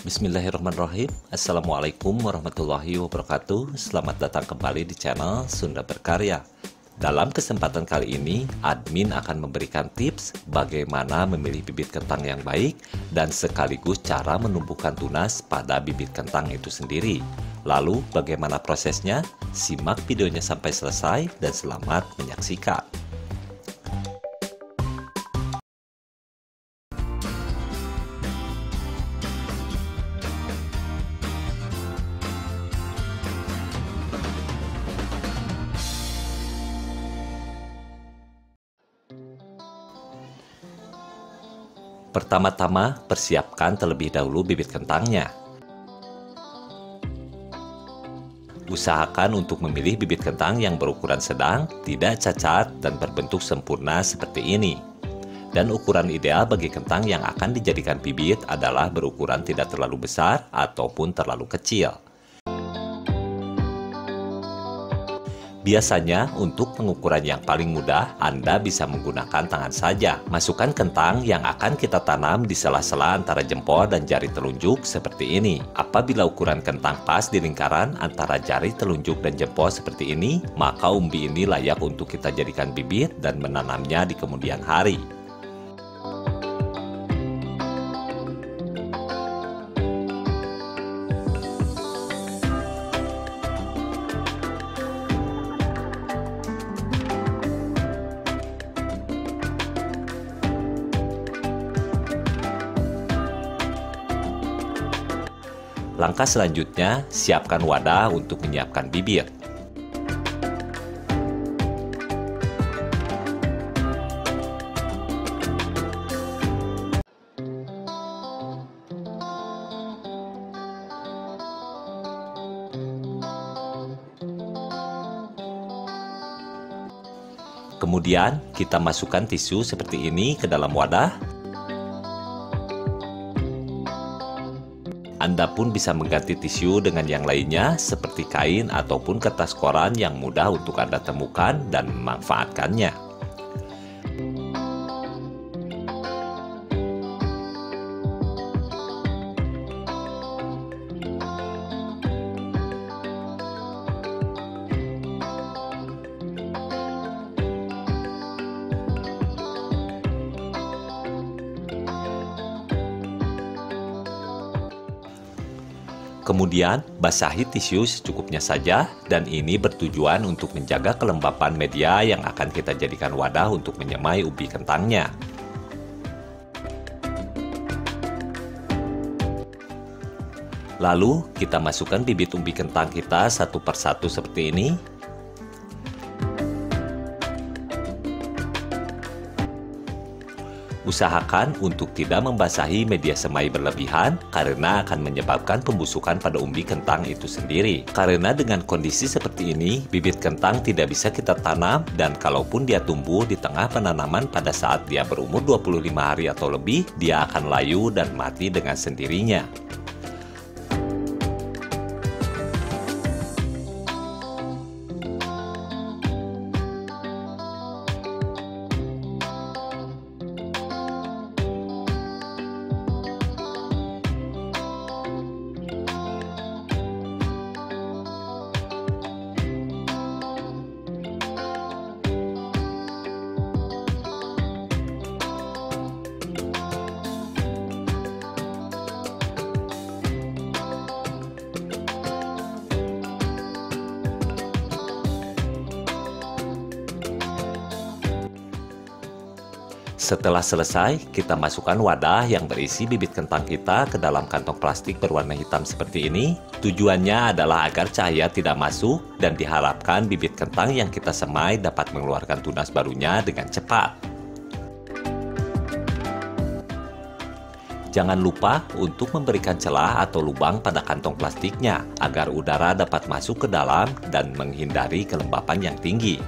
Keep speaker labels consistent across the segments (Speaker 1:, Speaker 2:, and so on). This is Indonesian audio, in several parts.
Speaker 1: Bismillahirrahmanirrahim. Assalamualaikum warahmatullahi wabarakatuh. Selamat datang kembali di channel Sunda Berkarya. Dalam kesempatan kali ini, admin akan memberikan tips bagaimana memilih bibit kentang yang baik dan sekaligus cara menumbuhkan tunas pada bibit kentang itu sendiri. Lalu, bagaimana prosesnya? Simak videonya sampai selesai dan selamat menyaksikan. Pertama-tama, persiapkan terlebih dahulu bibit kentangnya. Usahakan untuk memilih bibit kentang yang berukuran sedang, tidak cacat, dan berbentuk sempurna seperti ini. Dan ukuran ideal bagi kentang yang akan dijadikan bibit adalah berukuran tidak terlalu besar ataupun terlalu kecil. Biasanya, untuk pengukuran yang paling mudah, Anda bisa menggunakan tangan saja. Masukkan kentang yang akan kita tanam di sela-sela antara jempol dan jari telunjuk seperti ini. Apabila ukuran kentang pas di lingkaran antara jari telunjuk dan jempol seperti ini, maka umbi ini layak untuk kita jadikan bibit dan menanamnya di kemudian hari. Langkah selanjutnya, siapkan wadah untuk menyiapkan bibit. Kemudian, kita masukkan tisu seperti ini ke dalam wadah. Anda pun bisa mengganti tisu dengan yang lainnya seperti kain ataupun kertas koran yang mudah untuk Anda temukan dan memanfaatkannya. Kemudian, basahi tisu secukupnya saja, dan ini bertujuan untuk menjaga kelembapan media yang akan kita jadikan wadah untuk menyemai ubi kentangnya. Lalu, kita masukkan bibit ubi kentang kita satu persatu seperti ini. Usahakan untuk tidak membasahi media semai berlebihan karena akan menyebabkan pembusukan pada umbi kentang itu sendiri. Karena dengan kondisi seperti ini, bibit kentang tidak bisa kita tanam dan kalaupun dia tumbuh di tengah penanaman pada saat dia berumur 25 hari atau lebih, dia akan layu dan mati dengan sendirinya. Setelah selesai, kita masukkan wadah yang berisi bibit kentang kita ke dalam kantong plastik berwarna hitam seperti ini. Tujuannya adalah agar cahaya tidak masuk dan diharapkan bibit kentang yang kita semai dapat mengeluarkan tunas barunya dengan cepat. Jangan lupa untuk memberikan celah atau lubang pada kantong plastiknya agar udara dapat masuk ke dalam dan menghindari kelembapan yang tinggi.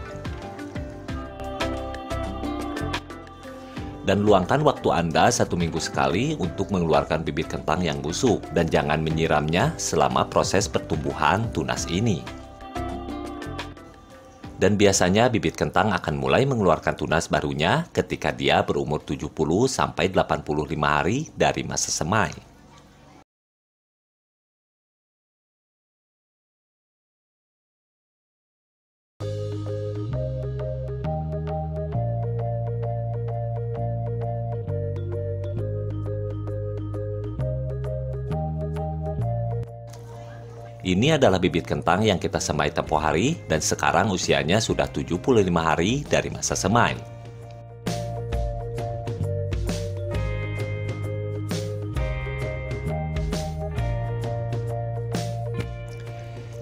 Speaker 1: Dan luangkan waktu Anda 1 minggu sekali untuk mengeluarkan bibit kentang yang busuk dan jangan menyiramnya selama proses pertumbuhan tunas ini. Dan biasanya bibit kentang akan mulai mengeluarkan tunas barunya ketika dia berumur 70-85 hari dari masa semai. Ini adalah bibit kentang yang kita semai tempo hari dan sekarang usianya sudah 75 hari dari masa semai.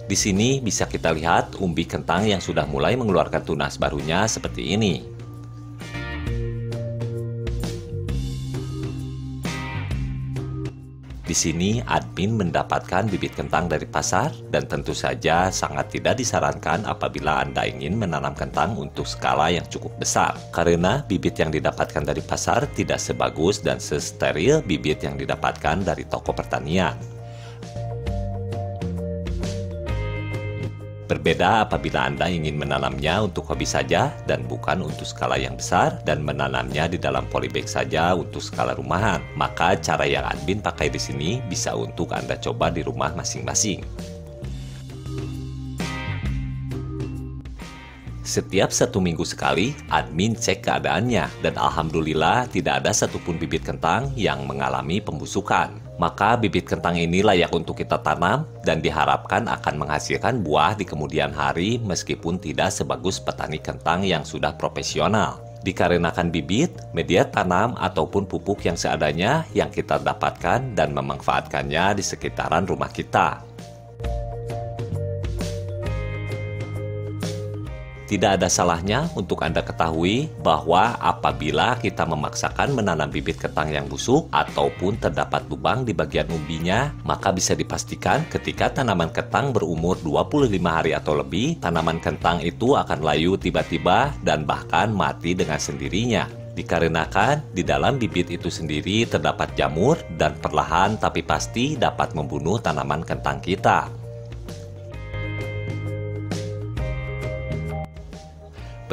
Speaker 1: Di sini bisa kita lihat umbi kentang yang sudah mulai mengeluarkan tunas barunya seperti ini. Di sini admin mendapatkan bibit kentang dari pasar dan tentu saja sangat tidak disarankan apabila Anda ingin menanam kentang untuk skala yang cukup besar. Karena bibit yang didapatkan dari pasar tidak sebagus dan sesteril bibit yang didapatkan dari toko pertanian. Berbeda apabila Anda ingin menanamnya untuk hobi saja dan bukan untuk skala yang besar dan menanamnya di dalam polybag saja untuk skala rumahan. Maka cara yang admin pakai di sini bisa untuk Anda coba di rumah masing-masing. Setiap 1 minggu sekali, admin cek keadaannya dan alhamdulillah tidak ada satupun bibit kentang yang mengalami pembusukan. Maka bibit kentang ini layak untuk kita tanam dan diharapkan akan menghasilkan buah di kemudian hari meskipun tidak sebagus petani kentang yang sudah profesional. Dikarenakan bibit, media tanam ataupun pupuk yang seadanya yang kita dapatkan dan memanfaatkannya di sekitaran rumah kita. Tidak ada salahnya untuk Anda ketahui bahwa apabila kita memaksakan menanam bibit kentang yang busuk ataupun terdapat lubang di bagian umbinya, maka bisa dipastikan ketika tanaman kentang berumur 25 hari atau lebih, tanaman kentang itu akan layu tiba-tiba dan bahkan mati dengan sendirinya. Dikarenakan di dalam bibit itu sendiri terdapat jamur dan perlahan tapi pasti dapat membunuh tanaman kentang kita.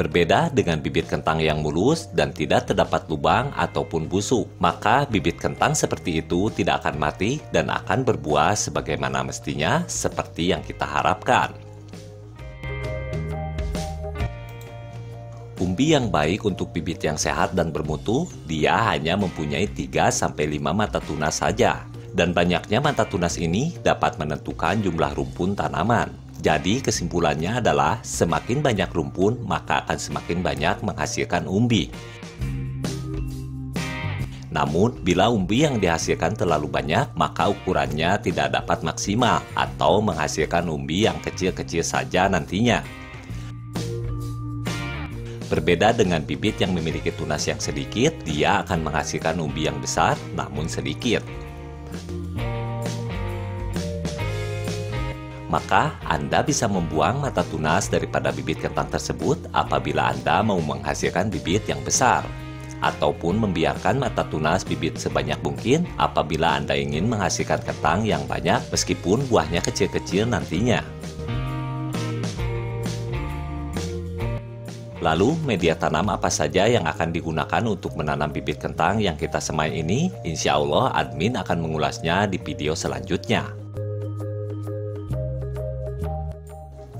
Speaker 1: Berbeda dengan bibit kentang yang mulus dan tidak terdapat lubang ataupun busuk, maka bibit kentang seperti itu tidak akan mati dan akan berbuah sebagaimana mestinya seperti yang kita harapkan. Umbi yang baik untuk bibit yang sehat dan bermutu, dia hanya mempunyai 3-5 mata tunas saja. Dan banyaknya mata tunas ini dapat menentukan jumlah rumpun tanaman. Jadi kesimpulannya adalah semakin banyak rumpun maka akan semakin banyak menghasilkan umbi. Namun bila umbi yang dihasilkan terlalu banyak maka ukurannya tidak dapat maksimal atau menghasilkan umbi yang kecil-kecil saja nantinya. Berbeda dengan bibit yang memiliki tunas yang sedikit, dia akan menghasilkan umbi yang besar namun sedikit. Maka Anda bisa membuang mata tunas daripada bibit kentang tersebut apabila Anda mau menghasilkan bibit yang besar. Ataupun membiarkan mata tunas bibit sebanyak mungkin apabila Anda ingin menghasilkan kentang yang banyak meskipun buahnya kecil-kecil nantinya. Lalu media tanam apa saja yang akan digunakan untuk menanam bibit kentang yang kita semai ini? Insya Allah admin akan mengulasnya di video selanjutnya.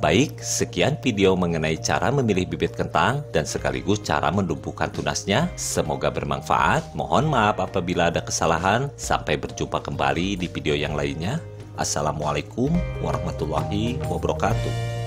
Speaker 1: Baik, sekian video mengenai cara memilih bibit kentang dan sekaligus cara menumbuhkan tunasnya. Semoga bermanfaat. Mohon maaf apabila ada kesalahan. Sampai berjumpa kembali di video yang lainnya. Assalamualaikum warahmatullahi wabarakatuh.